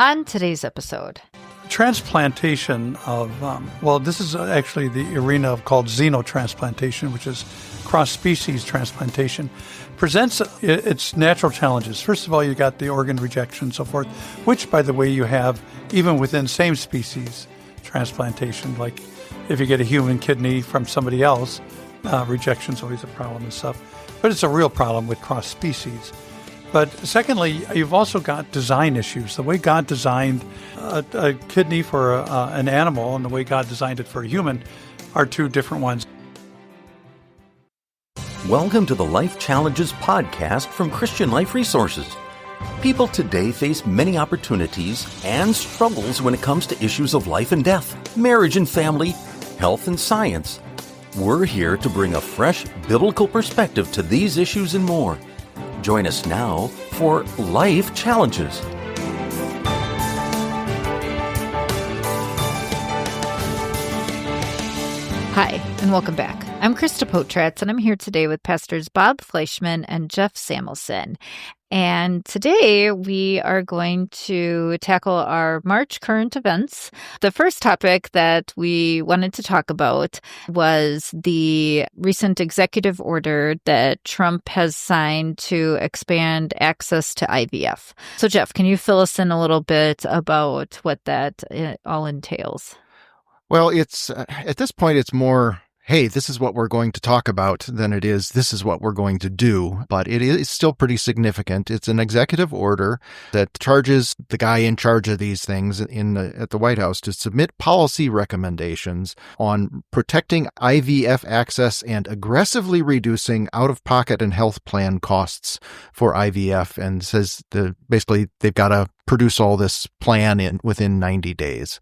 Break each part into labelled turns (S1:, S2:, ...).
S1: On today's episode,
S2: transplantation of, this is actually the arena called xenotransplantation, which is cross-species transplantation, presents its natural challenges. First of all, you got the organ rejection and so forth, which, by the way, you have even within same species transplantation. Like if you get a human kidney from somebody else, rejection is always a problem and stuff. But it's a real problem with cross-species. But secondly, you've also got design issues. The way God designed a kidney for an animal and the way God designed it for a human are two different ones.
S3: Welcome to the Life Challenges podcast from Christian Life Resources. People today face many opportunities and struggles when it comes to issues of life and death, marriage and family, health and science. We're here to bring a fresh biblical perspective to these issues and more. Join us now for Life Challenges.
S1: hi, and welcome back. I'm Krista Potratz, and I'm here today with Pastors Bob Fleischman and Jeff Samuelson. And today we are going to tackle our March current events. The first topic that we wanted to talk about was the recent executive order that Trump has signed to expand access to IVF. So Jeff, can you fill us in a little bit about what that all entails?
S4: Well, it's at this point, it's more, hey, this is what we're going to talk about than it is, this is what we're going to do. But it is still pretty significant. It's an executive order that charges the guy in charge of these things at the White House to submit policy recommendations on protecting IVF access and aggressively reducing out-of-pocket and health plan costs for IVF, and says basically they've got to produce all this plan within 90 days.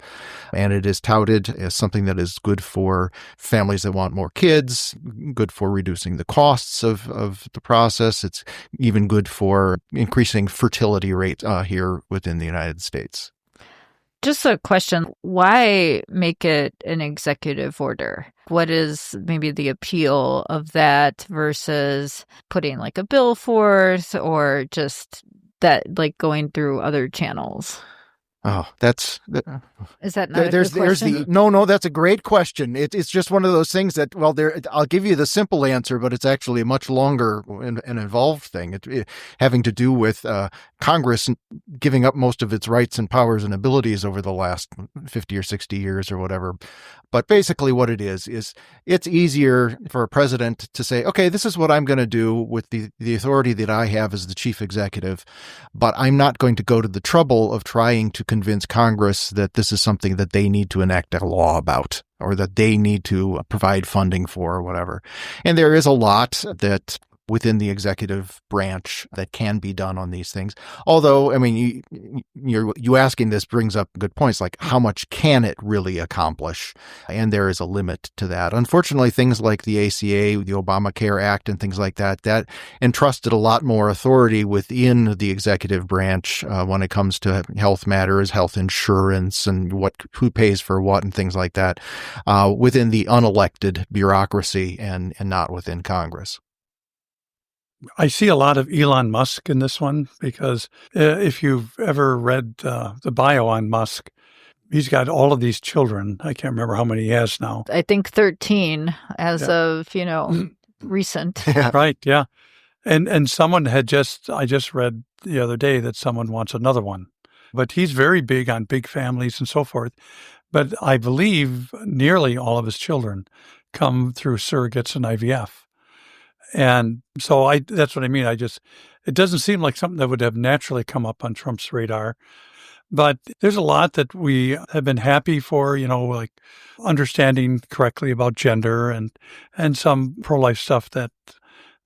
S4: And it is touted as something that is good for families that want more kids, good for reducing the costs of the process. It's even good for increasing fertility rate here within the United States.
S1: Just a question, why make it an executive order? What is maybe the appeal of that versus putting like a bill forth or just that like going through other channels?
S4: Oh,
S1: is that not a good question?
S4: No, that's a great question. It's just one of those things that, well, I'll give you the simple answer, but it's actually a much longer and involved thing. Having to do with Congress giving up most of its rights and powers and abilities over the last 50 or 60 years or whatever. But basically what it is it's easier for a president to say, okay, this is what I'm going to do with the authority that I have as the chief executive, but I'm not going to go to the trouble of trying to convince Congress that this is something that they need to enact a law about or that they need to provide funding for or whatever. And there is a lot that within the executive branch that can be done on these things. Although, I mean, you asking this brings up good points, like how much can it really accomplish? And there is a limit to that. Unfortunately, things like the ACA, the Obamacare Act, and things like that entrusted a lot more authority within the executive branch when it comes to health matters, health insurance, and who pays for what, and things like that, within the unelected bureaucracy and not within Congress.
S2: I see a lot of Elon Musk in this one because if you've ever read the bio on Musk, he's got all of these children. I can't remember how many he has now.
S1: I think 13 as of, recent.
S2: Yeah. Right, yeah. And I just read the other day that someone wants another one. But he's very big on big families and so forth. But I believe nearly all of his children come through surrogates and IVF. And so that's what I mean. It doesn't seem like something that would have naturally come up on Trump's radar. But there's a lot that we have been happy for, like understanding correctly about gender and some pro-life stuff that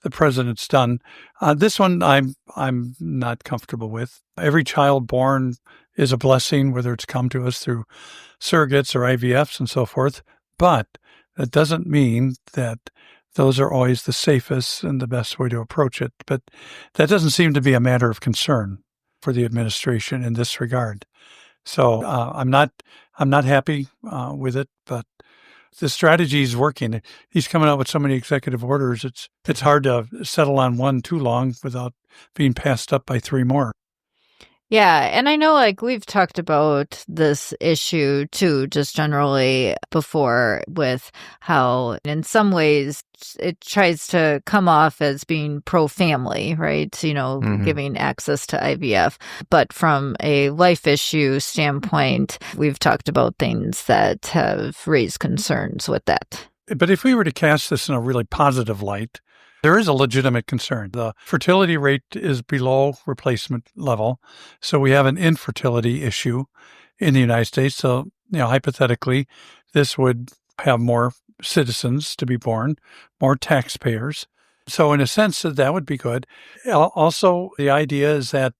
S2: the president's done. This one I'm not comfortable with. Every child born is a blessing, whether it's come to us through surrogates or IVFs and so forth. But that doesn't mean that those are always the safest and the best way to approach it. But that doesn't seem to be a matter of concern for the administration in this regard. So I'm not happy with it, but the strategy is working. He's coming out with so many executive orders. It's hard to settle on one too long without being passed up by three more.
S1: Yeah, and I know like we've talked about this issue too, just generally before, with how in some ways it tries to come off as being pro-family, right? Giving access to IVF. But from a life issue standpoint, we've talked about things that have raised concerns with that.
S2: But if we were to cast this in a really positive light, there is a legitimate concern. The fertility rate is below replacement level. So we have an infertility issue in the United States. So, hypothetically, this would have more citizens to be born, more taxpayers. So in a sense, that would be good. Also, the idea is that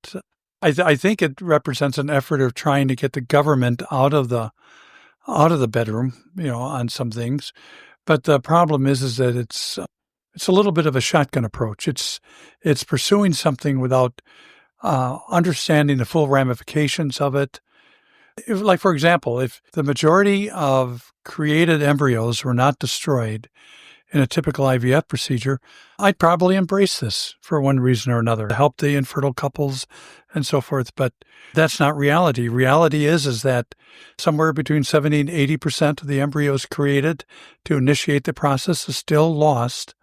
S2: I think it represents an effort of trying to get the government out of the bedroom, on some things. But the problem is that it's a little bit of a shotgun approach. It's pursuing something without understanding the full ramifications of it. Like, for example, if the majority of created embryos were not destroyed in a typical IVF procedure, I'd probably embrace this for one reason or another, to help the infertile couples and so forth. But that's not reality. Reality is that somewhere between 70 and 80% of the embryos created to initiate the process is still lost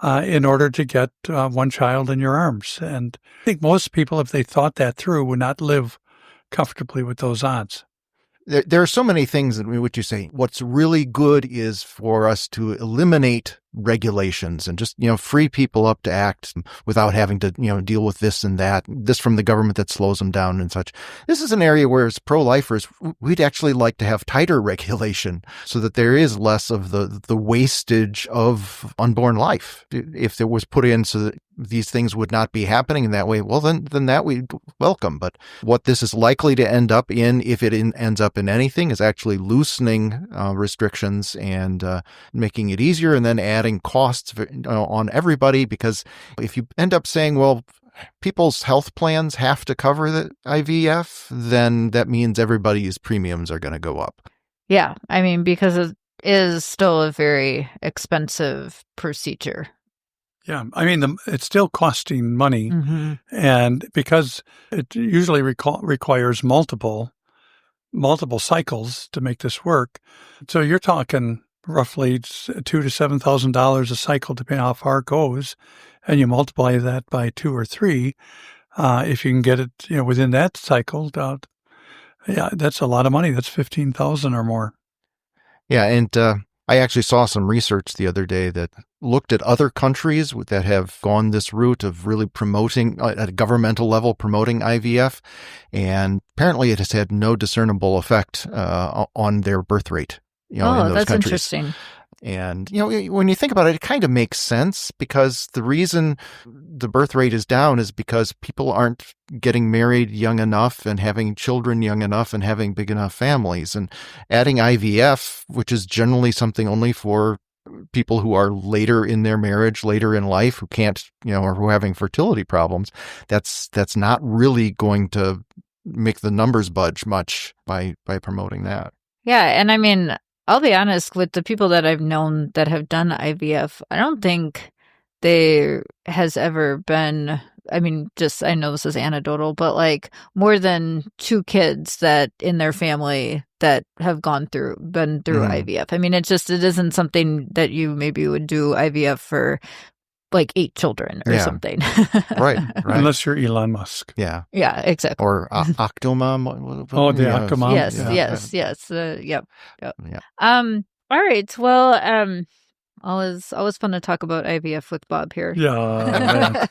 S2: in order to get one child in your arms. And I think most people, if they thought that through, would not live comfortably with those odds.
S4: There are so many things in which you say what's really good is for us to eliminate regulations and just, free people up to act without having to, deal with this and that, this from the government that slows them down and such. This is an area where as pro-lifers, we'd actually like to have tighter regulation so that there is less of the wastage of unborn life. If there was put in so that these things would not be happening in that way, well, then that we welcome. But what this is likely to end up in, if it ends up in anything, is actually loosening restrictions and making it easier, and then adding costs on everybody. Because if you end up saying, well, people's health plans have to cover the IVF, then that means everybody's premiums are going to go up.
S1: Yeah, I mean, because it is still a very expensive procedure.
S2: Yeah, I mean, it's still costing money, and because it usually requires multiple cycles to make this work, so you're talking roughly $2,000 to $7,000 a cycle, depending on how far it goes, and you multiply that by 2 or 3. If you can get it, within that cycle, that's a lot of money. That's $15,000 or more.
S4: Yeah, and I actually saw some research the other day that looked at other countries that have gone this route of really promoting, at a governmental level, promoting IVF, and apparently it has had no discernible effect on their birth rate. In those
S1: that's
S4: countries.
S1: Interesting.
S4: And, when you think about it, it kind of makes sense, because the reason the birth rate is down is because people aren't getting married young enough and having children young enough and having big enough families. And adding IVF, which is generally something only for people who are later in their marriage, later in life, who can't, or who are having fertility problems, that's not really going to make the numbers budge much by promoting that.
S1: Yeah, and I mean, I'll be honest, with the people that I've known that have done IVF, I don't think there has ever been, I mean, I know this is anecdotal, but like more than 2 kids that in their family that have been through IVF. I mean, it isn't something that you maybe would do IVF for like 8 children or something.
S4: Right.
S2: Unless you're Elon Musk.
S1: Yeah, exactly.
S4: Or Octomom.
S2: Oh, the Octomom.
S1: Yes. Yep. All right. Well, always fun to talk about IVF with Bob here.
S2: Yeah.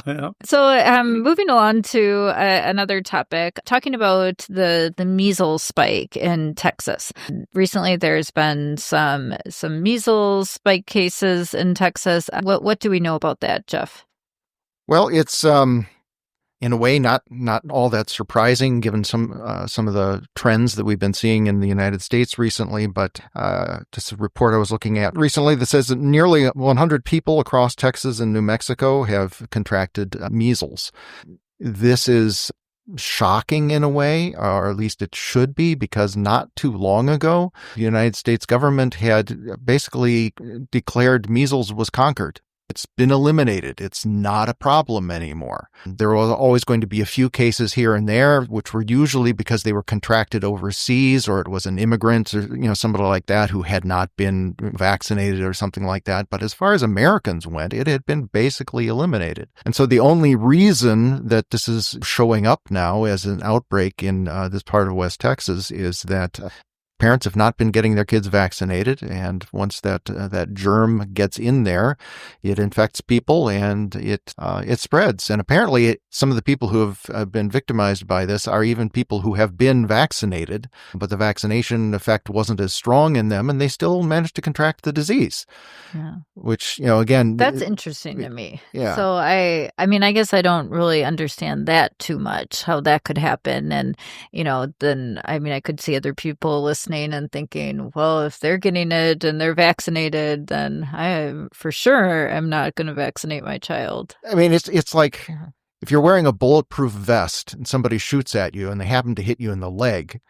S2: Yeah.
S1: So, moving on to another topic, talking about the measles spike in Texas. Recently, there's been some measles spike cases in Texas. What do we know about that, Jeff?
S4: Well, it's in a way not all that surprising, given some of the trends that we've been seeing in the United States recently. But just a report I was looking at recently that says that nearly 100 people across Texas and New Mexico have contracted measles. This is shocking in a way, or at least it should be, because not too long ago, the United States government had basically declared measles was conquered. It's been eliminated. It's not a problem anymore. There was always going to be a few cases here and there, which were usually because they were contracted overseas, or it was an immigrant or somebody like that who had not been vaccinated or something like that. But as far as Americans went, it had been basically eliminated. And so the only reason that this is showing up now as an outbreak in this part of West Texas is that parents have not been getting their kids vaccinated, and once that germ gets in there, it infects people and it spreads. And apparently, some of the people who have been victimized by this are even people who have been vaccinated, but the vaccination effect wasn't as strong in them, and they still managed to contract the disease.
S1: Yeah.
S4: Which, again,
S1: that's interesting to me.
S4: Yeah.
S1: So I mean, I guess I don't really understand that too much, how that could happen. And, then, I mean, I could see other people listening and thinking, well, if they're getting it and they're vaccinated, then I for sure am not going to vaccinate my child.
S4: I mean, it's like if you're wearing a bulletproof vest and somebody shoots at you and they happen to hit you in the leg,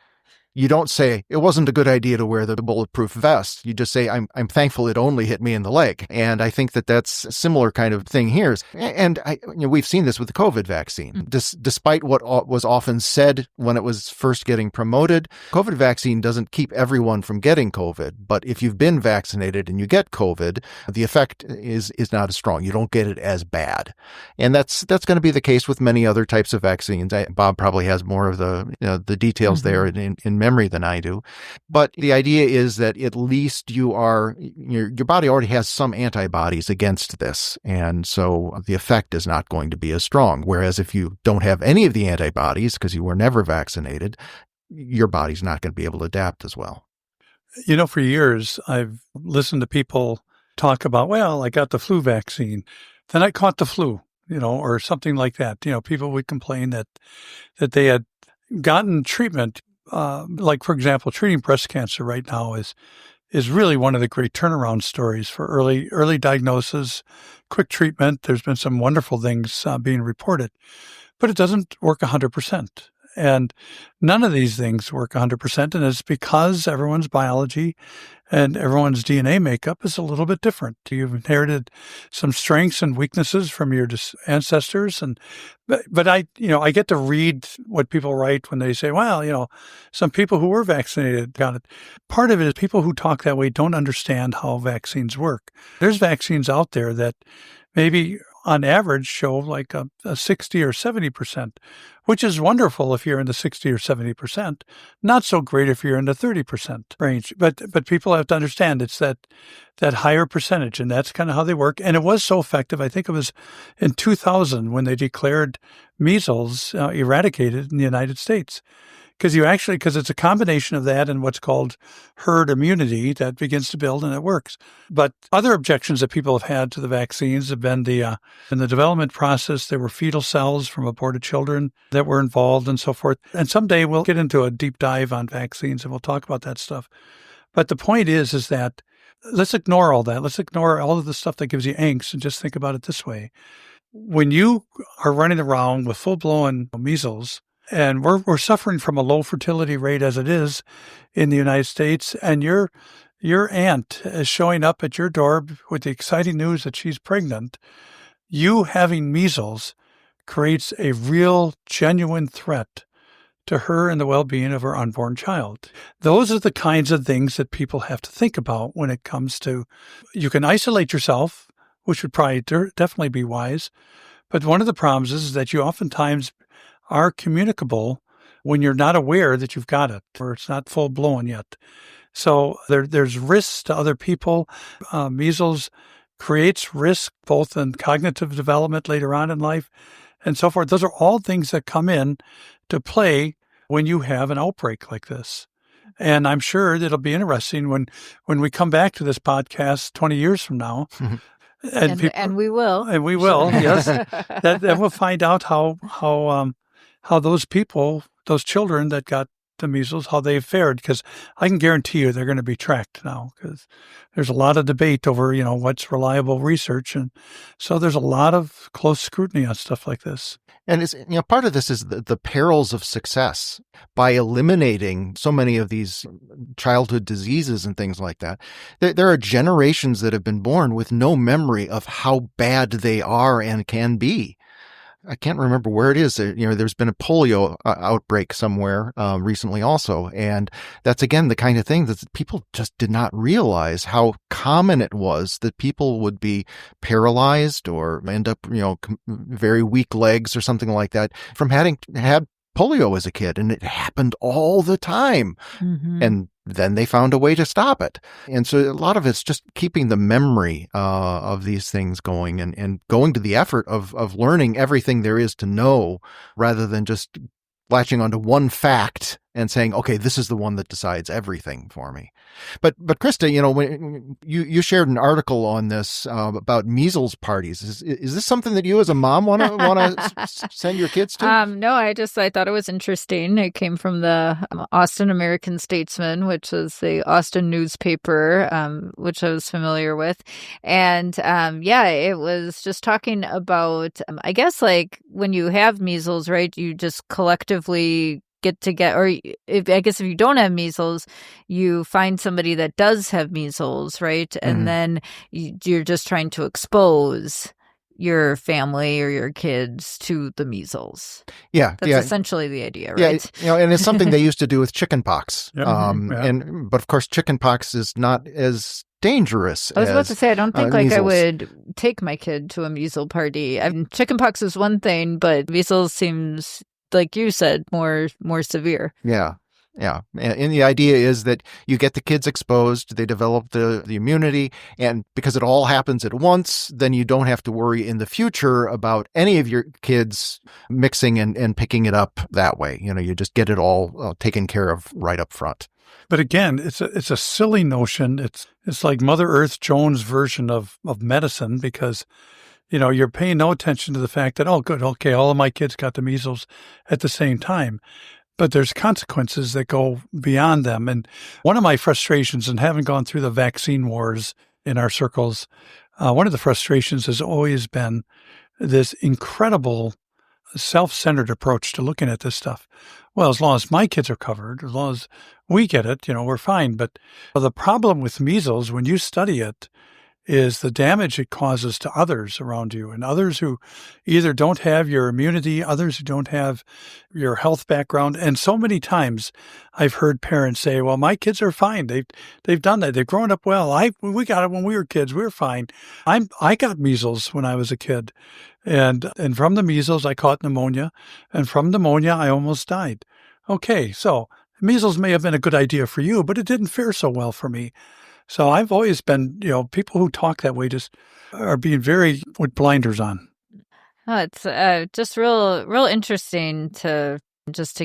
S4: you don't say, it wasn't a good idea to wear the bulletproof vest. You just say, I'm thankful it only hit me in the leg. And I think that that's a similar kind of thing here. And we've seen this with the COVID vaccine. Despite what was often said when it was first getting promoted, COVID vaccine doesn't keep everyone from getting COVID. But if you've been vaccinated and you get COVID, the effect is not as strong. You don't get it as bad. And that's going to be the case with many other types of vaccines. Bob probably has more of the details there in memory than I do. But the idea is that at least your body already has some antibodies against this. And so the effect is not going to be as strong. Whereas if you don't have any of the antibodies because you were never vaccinated, your body's not going to be able to adapt as well.
S2: For years, I've listened to people talk about, well, I got the flu vaccine, then I caught the flu, or something like that. People would complain that they had gotten treatment. Like, for example, treating breast cancer right now is really one of the great turnaround stories for early diagnosis, quick treatment. There's been some wonderful things being reported, but it doesn't work 100%. And none of these things work 100%. And it's because everyone's biology and everyone's DNA makeup is a little bit different. You've inherited some strengths and weaknesses from your ancestors. But I get to read what people write when they say, well, some people who were vaccinated got it. Part of it is people who talk that way don't understand how vaccines work. There's vaccines out there that maybe on average show like a 60 or 70%, which is wonderful if you're in the 60 or 70%, not so great if you're in the 30% range. But people have to understand it's that higher percentage, and that's kind of how they work. And it was so effective. I think it was in 2000 when they declared measles eradicated in the United States. Because it's a combination of that and what's called herd immunity that begins to build, and it works. But other objections that people have had to the vaccines have been in the development process, there were fetal cells from aborted children that were involved and so forth. And someday we'll get into a deep dive on vaccines and we'll talk about that stuff. But the point is that let's ignore all that. Let's ignore all of the stuff that gives you angst and just think about it this way. When you are running around with full-blown measles, and we're suffering from a low fertility rate as it is in the United States, and your aunt is showing up at your door with the exciting news that she's pregnant, you having measles creates a real, genuine threat to her and the well-being of her unborn child. Those are the kinds of things that people have to think about when it comes to, you can isolate yourself, which would probably definitely be wise, but one of the problems is that you oftentimes are communicable when you're not aware that you've got it or it's not full blown yet. So there's risks to other people. Measles creates risk both in cognitive development later on in life and so forth. Those are all things that come in to play when you have an outbreak like this. And I'm sure that it'll be interesting when we come back to this podcast 20 years from now.
S1: And we will.
S2: And we will, yes. that we'll find out how those people, those children that got the measles, how they've fared, because I can guarantee you they're going to be tracked now, because there's a lot of debate over, what's reliable research. And so there's a lot of close scrutiny on stuff like this.
S4: And it's, part of this is the perils of success. By eliminating so many of these childhood diseases and things like that, there are generations that have been born with no memory of how bad they are and can be. I can't remember where it is. There's been a polio outbreak somewhere recently also. And that's, again, the kind of thing that people just did not realize how common it was that people would be paralyzed or end up, very weak legs or something like that from having had polio as a kid. And it happened all the time.
S1: Mm-hmm.
S4: And then they found a way to stop it. And so a lot of it's just keeping the memory of these things going and going to the effort of learning everything there is to know rather than just latching onto one fact and saying, okay, this is the one that decides everything for me. But Krista, when you shared an article on this about measles parties. Is this something that you as a mom want to send your kids to?
S1: No, I thought it was interesting. It came from the Austin American Statesman, which is the Austin newspaper, which I was familiar with. And it was just talking about, I guess, like when you have measles, right, you just collectively or if you don't have measles, you find somebody that does have measles, right? And then you're just trying to expose your family or your kids to the measles.
S4: Yeah.
S1: That's essentially the idea, right?
S4: Yeah. And it's something they used to do with chickenpox.
S2: Yep.
S4: But of course, chickenpox is not as dangerous.
S1: I was about to say, I don't think
S4: measles.
S1: I would take my kid to a measles party. I mean, chickenpox is one thing, but measles seems, like you said, more severe.
S4: Yeah. Yeah. And the idea is that you get the kids exposed, they develop the immunity, and because it all happens at once, then you don't have to worry in the future about any of your kids mixing and picking it up that way. You just get it all taken care of right up front.
S2: But again, it's a silly notion. It's like Mother Earth Jones' version of medicine, because you're paying no attention to the fact that, oh, good, okay, all of my kids got the measles at the same time. But there's consequences that go beyond them. And one of my frustrations, and having gone through the vaccine wars in our circles, one of the frustrations has always been this incredible self-centered approach to looking at this stuff. Well, as long as my kids are covered, as long as we get it, we're fine. But the problem with measles, when you study it, is the damage it causes to others around you, and others who either don't have your immunity, others who don't have your health background. And so many times I've heard parents say, well, my kids are fine. They've done that. They've grown up well. We got it when we were kids. We were fine. I got measles when I was a kid. And from the measles, I caught pneumonia. And from pneumonia, I almost died. Okay, so measles may have been a good idea for you, but it didn't fare so well for me. So I've always been, people who talk that way just are being very with blinders on.
S1: Oh, it's just real interesting to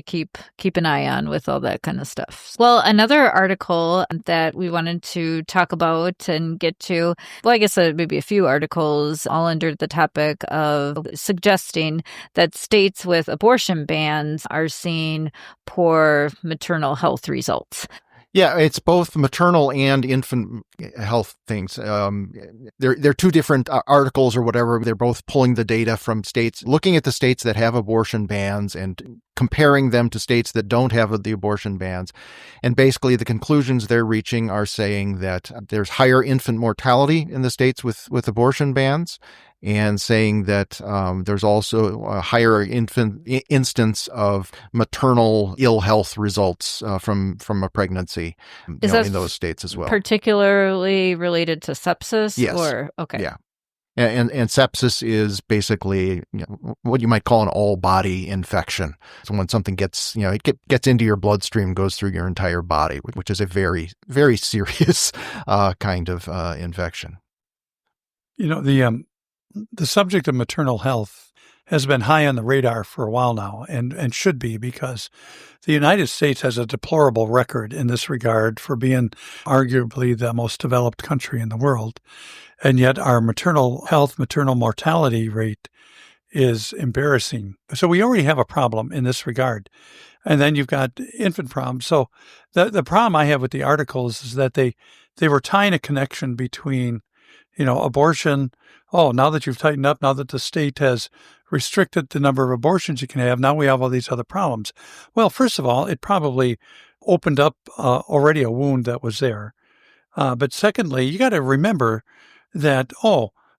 S1: keep an eye on with all that kind of stuff. Well, another article that we wanted to talk about and get to, well, I guess maybe a few articles all under the topic of suggesting that states with abortion bans are seeing poor maternal health results.
S4: Yeah, it's both maternal and infant health things. They're two different articles or whatever. They're both pulling the data from states, looking at the states that have abortion bans and comparing them to states that don't have the abortion bans. And basically the conclusions they're reaching are saying that there's higher infant mortality in the states with abortion bans, and saying that there's also a higher instance of maternal ill health results from a pregnancy in those states as well.
S1: Particularly related to sepsis?
S4: Yes.
S1: Okay.
S4: Yeah. And sepsis is basically what you might call an all-body infection. So when something gets into your bloodstream, goes through your entire body, which is a very, very serious kind of infection.
S2: The subject of maternal health has been high on the radar for a while now, and should be, because the United States has a deplorable record in this regard for being arguably the most developed country in the world. And yet our maternal health, maternal mortality rate is embarrassing. So we already have a problem in this regard. And then you've got infant problems. So the problem I have with the articles is that they were tying a connection between, abortion. Oh, now that you've tightened up, now that the state has restricted the number of abortions you can have, now we have all these other problems. Well, first of all, it probably opened up already a wound that was there. But secondly, you got to remember that,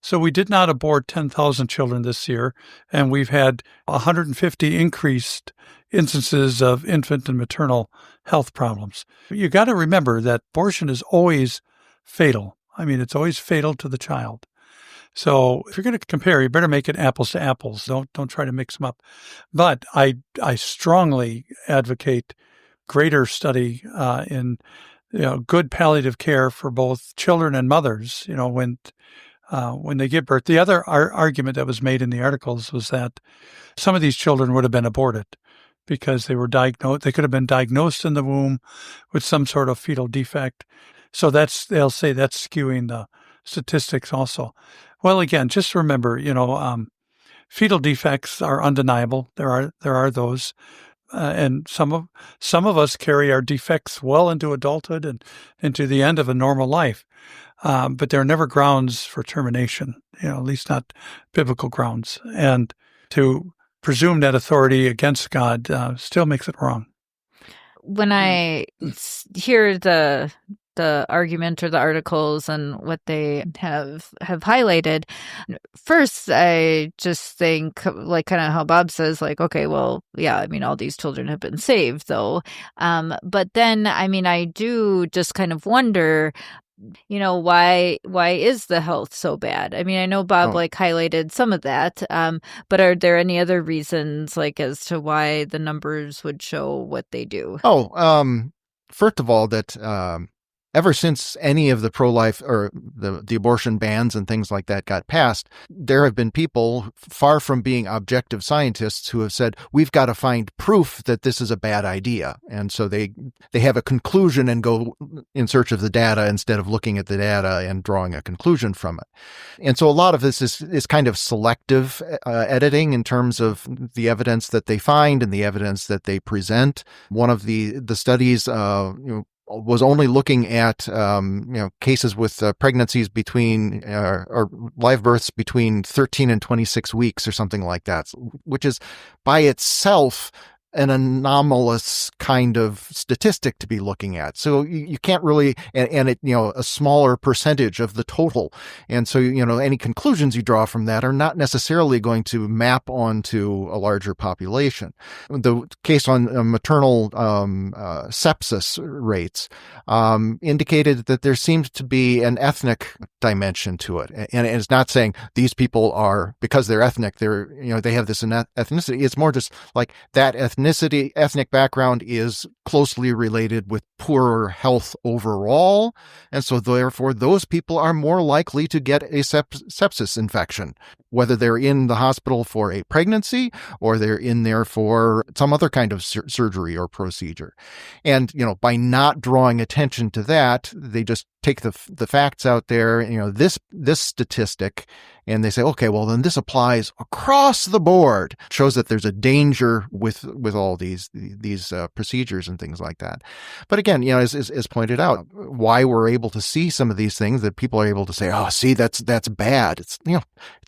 S2: so we did not abort 10,000 children this year, and we've had 150 increased instances of infant and maternal health problems. You got to remember that abortion is always fatal. I mean, it's always fatal to the child. So if you're going to compare, you better make it apples to apples. Don't try to mix them up. But I strongly advocate greater study in good palliative care for both children and mothers. When they give birth. The other argument that was made in the articles was that some of these children would have been aborted because they were diagnosed. They could have been diagnosed in the womb with some sort of fetal defect. So they'll say that's skewing the statistics also. Well, again, just remember, fetal defects are undeniable. There are those. And some of us carry our defects well into adulthood and into the end of a normal life. But they're never grounds for termination, at least not biblical grounds. And to presume that authority against God still makes it wrong.
S1: When I hear the argument or the articles and what they have highlighted, first I just think, like kind of how Bob says, like, okay, well, yeah, I mean, all these children have been saved though. But then, I mean, I do just kind of wonder, why is the health so bad? I mean, I know Bob highlighted some of that, but are there any other reasons as to why the numbers would show what they do?
S4: First of all, that ever since any of the pro-life or the abortion bans and things like that got passed, there have been people far from being objective scientists who have said, we've got to find proof that this is a bad idea. And so they have a conclusion and go in search of the data instead of looking at the data and drawing a conclusion from it. And so a lot of this is kind of selective editing in terms of the evidence that they find and the evidence that they present. One of the studies, was only looking at cases with pregnancies between or live births between 13 and 26 weeks or something like that, which is by itself an anomalous kind of statistic to be looking at. So you can't really, and it, a smaller percentage of the total. And so, any conclusions you draw from that are not necessarily going to map onto a larger population. The case on maternal sepsis rates indicated that there seems to be an ethnic dimension to it. And it's not saying these people are, because they're ethnic, they have this ethnicity. It's more just like that ethnic background is closely related with poorer health overall. And so therefore, those people are more likely to get a sepsis infection, whether they're in the hospital for a pregnancy or they're in there for some other kind of surgery or procedure. And, by not drawing attention to that, they just take the facts out there, this statistic, and they say, okay, well, then this applies across the board. It shows that there's a danger with all these procedures and things like that. But again, as pointed out, why we're able to see some of these things that people are able to say, oh, see, that's bad. It's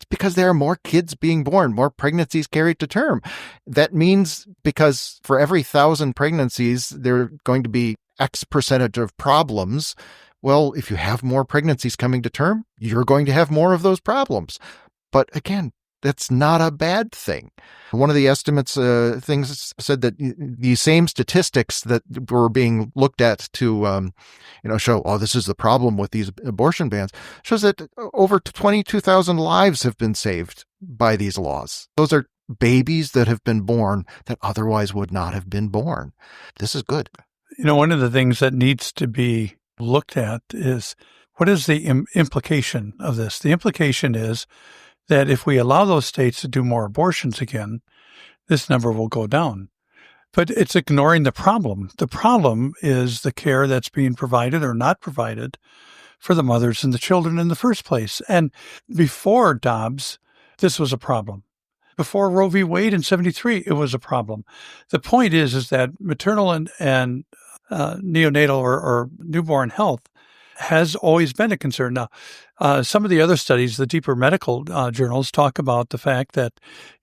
S4: because there are more kids being born, more pregnancies carried to term. That means because for every 1,000 pregnancies, there are going to be X percentage of problems. Well, if you have more pregnancies coming to term, you're going to have more of those problems. But again, that's not a bad thing. One of the estimates, things said that the same statistics that were being looked at to, show, this is the problem with these abortion bans, shows that over 22,000 lives have been saved by these laws. Those are babies that have been born that otherwise would not have been born. This is good.
S2: One of the things that needs to be looked at is what is the implication of this? The implication is that if we allow those states to do more abortions again, this number will go down. But it's ignoring the problem. The problem is the care that's being provided or not provided for the mothers and the children in the first place. And before Dobbs, this was a problem. Before Roe v. Wade in 73, it was a problem. The point is that maternal and neonatal or newborn health has always been a concern. Now, some of the other studies, the deeper medical journals, talk about the fact that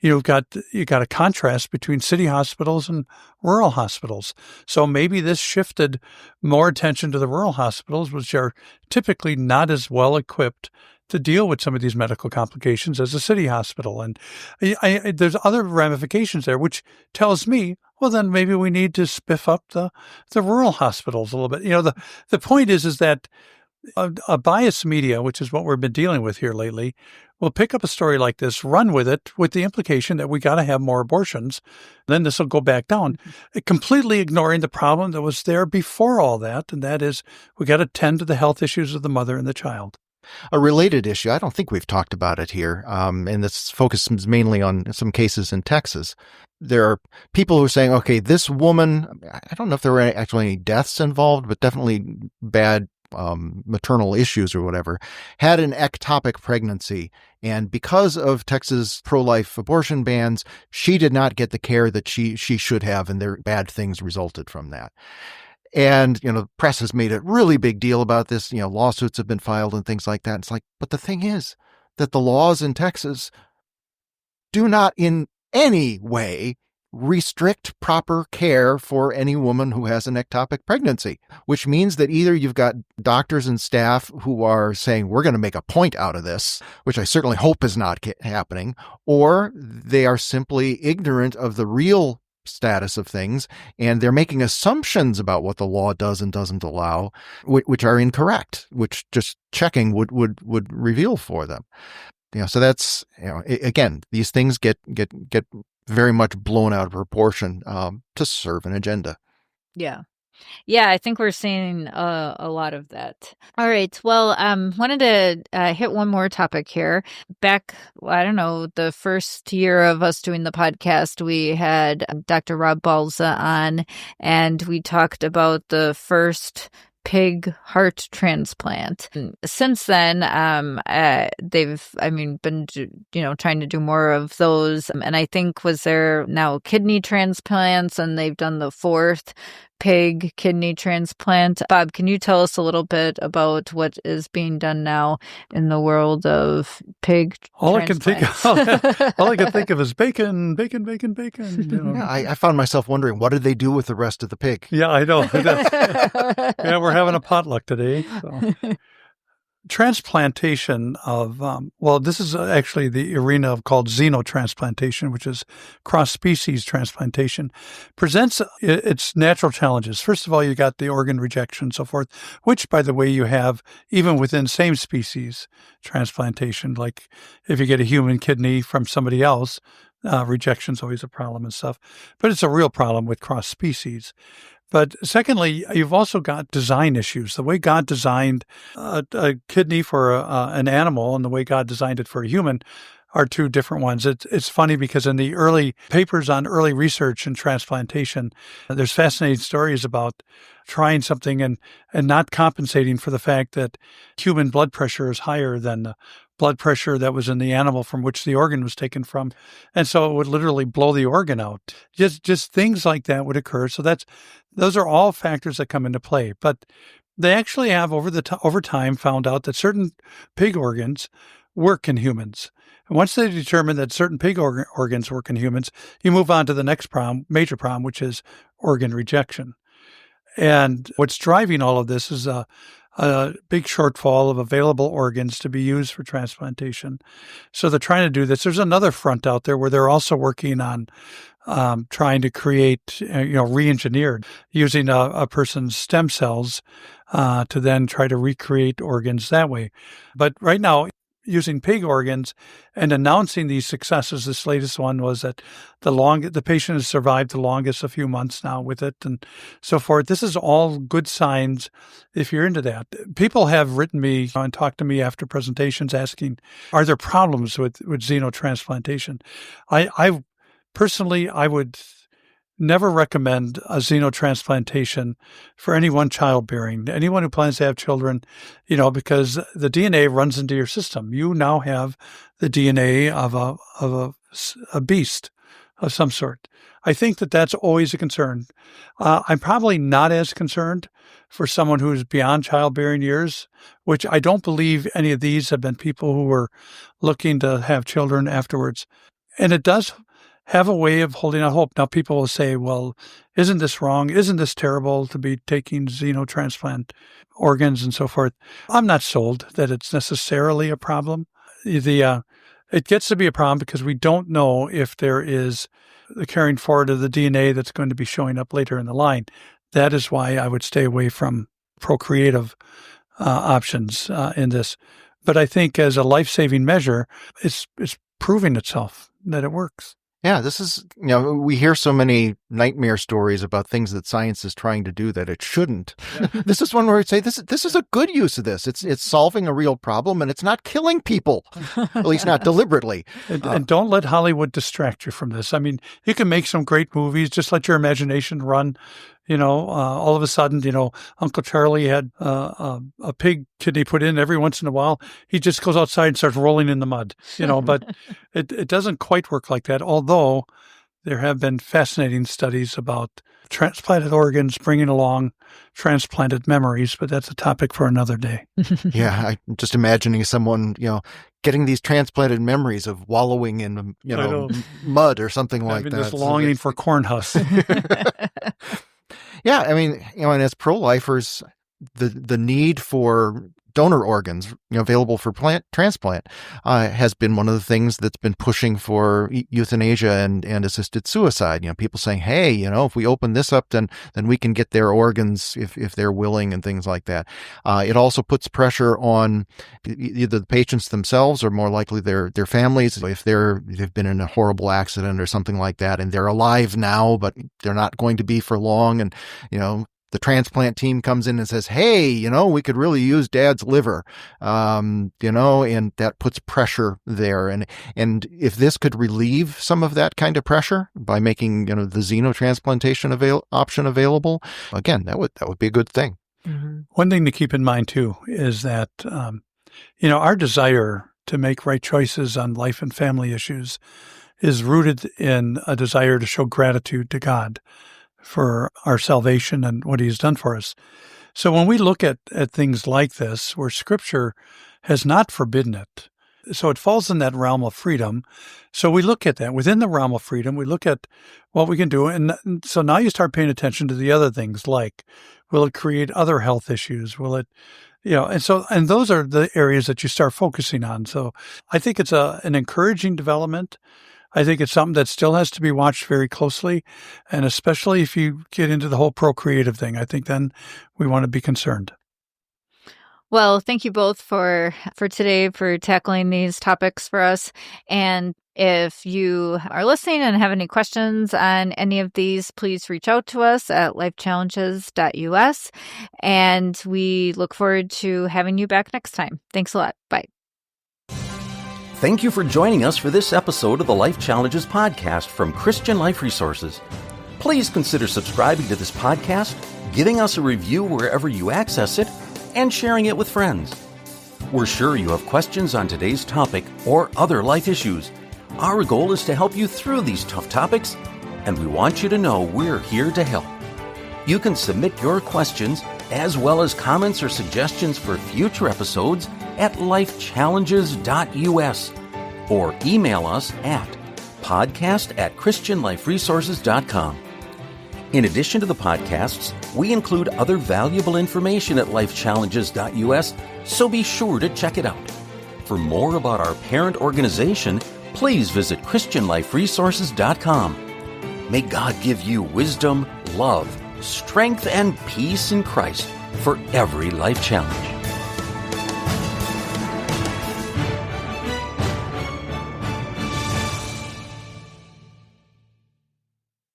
S2: you got a contrast between city hospitals and rural hospitals. So maybe this shifted more attention to the rural hospitals, which are typically not as well equipped to deal with some of these medical complications as a city hospital. And there's other ramifications there, which tells me, well, then maybe we need to spiff up the rural hospitals a little bit. The point is that a biased media, which is what we've been dealing with here lately, will pick up a story like this, run with it, with the implication that we got to have more abortions. Then this will go back down, completely ignoring the problem that was there before all that, and that is we got to tend to the health issues of the mother and the child.
S4: A related issue, I don't think we've talked about it here, and this focuses mainly on some cases in Texas. There are people who are saying, okay, this woman, I don't know if there were actually any deaths involved, but definitely bad maternal issues or whatever, had an ectopic pregnancy. And because of Texas pro-life abortion bans, she did not get the care that she should have, and bad things resulted from that. And, the press has made a really big deal about this. Lawsuits have been filed and things like that. It's like, but the thing is that the laws in Texas do not in any way restrict proper care for any woman who has an ectopic pregnancy, which means that either you've got doctors and staff who are saying, we're going to make a point out of this, which I certainly hope is not happening, or they are simply ignorant of the real status of things, and they're making assumptions about what the law does and doesn't allow, which are incorrect, which just checking would reveal for them. So that's, again, these things get very much blown out of proportion to serve an agenda.
S1: Yeah. Yeah, I think we're seeing a lot of that. All right. Well, wanted to hit one more topic here. Back, I don't know, the first year of us doing the podcast, we had Dr. Rob Balza on, and we talked about the first pig heart transplant. Since then, they've, been, trying to do more of those. And I think was there now kidney transplants, and they've done the fourth pig kidney transplant. Bob, can you tell us a little bit about what is being done now in the world of pig transplants?
S2: All I can think of is bacon.
S4: Yeah, I found myself wondering, what did they do with the rest of the pig?
S2: Yeah, I know. Yeah, we're having a potluck today. So. Transplantation of, this is actually the arena called xenotransplantation, which is cross-species transplantation, presents its natural challenges. First of all, you got the organ rejection and so forth, which, by the way, you have even within same species transplantation. Like if you get a human kidney from somebody else, rejection is always a problem and stuff. But it's a real problem with cross-species. But secondly, you've also got design issues. The way God designed a kidney for an animal and the way God designed it for a human are two different ones. It's funny because in the early papers on early research and transplantation, there's fascinating stories about trying something and not compensating for the fact that human blood pressure is higher than the blood pressure that was in the animal from which the organ was taken from. And so it would literally blow the organ out. Just things like that would occur. So those are all factors that come into play. But they actually have over time found out that certain pig organs work in humans. And once they determine that certain pig organs work in humans, you move on to the next major problem, which is organ rejection. And what's driving all of this is a big shortfall of available organs to be used for transplantation. So they're trying to do this. There's another front out there where they're also working on trying to create, re-engineered using a person's stem cells to then try to recreate organs that way. But right now, using pig organs and announcing these successes. This latest one was that the patient has survived the longest a few months now with it and so forth. This is all good signs if you're into that. People have written me and talked to me after presentations asking, are there problems with xenotransplantation? I personally, I would never recommend a xenotransplantation for anyone childbearing, anyone who plans to have children, because the DNA runs into your system. You now have the DNA of a a beast of some sort. I think that that's always a concern. I'm probably not as concerned for someone who's beyond childbearing years, which I don't believe any of these have been people who were looking to have children afterwards. And it does have a way of holding out hope. Now, people will say, well, isn't this wrong? Isn't this terrible to be taking xenotransplant organs and so forth? I'm not sold that it's necessarily a problem. It gets to be a problem because we don't know if there is the carrying forward of the DNA that's going to be showing up later in the line. That is why I would stay away from procreative options in this. But I think as a life-saving measure, it's proving itself that it works.
S4: Yeah, this is, we hear so many nightmare stories about things that science is trying to do that it shouldn't. Yeah. This is one where I'd say this is a good use of this. It's solving a real problem, and it's not killing people, at least not deliberately.
S2: And don't let Hollywood distract you from this. I mean, you can make some great movies. Just let your imagination run. All of a sudden, Uncle Charlie had a pig kidney put in every once in a while. He just goes outside and starts rolling in the mud, but it doesn't quite work like that. Although there have been fascinating studies about transplanted organs bringing along transplanted memories, but that's a topic for another day.
S4: Yeah, I'm just imagining someone, getting these transplanted memories of wallowing in, mud or something like that.
S2: This longing for corn husks.
S4: Yeah, I mean, and as pro-lifers, the need for donor organs, available for transplant, has been one of the things that's been pushing for euthanasia and assisted suicide. People saying, hey, if we open this up, then we can get their organs if they're willing and things like that. It also puts pressure on either the patients themselves or more likely their families if they've been in a horrible accident or something like that, and they're alive now, but they're not going to be for long, and the transplant team comes in and says, hey, we could really use dad's liver, and that puts pressure there. And if this could relieve some of that kind of pressure by making, the xenotransplantation option available, again, that would be a good thing.
S2: Mm-hmm. One thing to keep in mind, too, is that, our desire to make right choices on life and family issues is rooted in a desire to show gratitude to God for our salvation and what he's done for us. So when we look at things like this, where Scripture has not forbidden it, so it falls in that realm of freedom. So we look at that. Within the realm of freedom, we look at what we can do. And so now you start paying attention to the other things, like, will it create other health issues? Will it, and those are the areas that you start focusing on. So I think it's an encouraging development. I think it's something that still has to be watched very closely, and especially if you get into the whole procreative thing, I think then we want to be concerned.
S1: Well, thank you both for today, for tackling these topics for us. And if you are listening and have any questions on any of these, please reach out to us at lifechallenges.us. And we look forward to having you back next time. Thanks a lot. Bye.
S3: Thank you for joining us for this episode of the Life Challenges podcast from Christian Life Resources. Please consider subscribing to this podcast, giving us a review wherever you access it, and sharing it with friends. We're sure you have questions on today's topic or other life issues. Our goal is to help you through these tough topics, and we want you to know we're here to help. You can submit your questions as well as comments or suggestions for future episodes at lifechallenges.us or email us at podcast@christianliferesources.com. In addition to the podcasts, we include other valuable information at lifechallenges.us, so be sure to check it out. For more about our parent organization, please visit christianliferesources.com. May God give you wisdom, love, strength, and peace in Christ for every life challenge.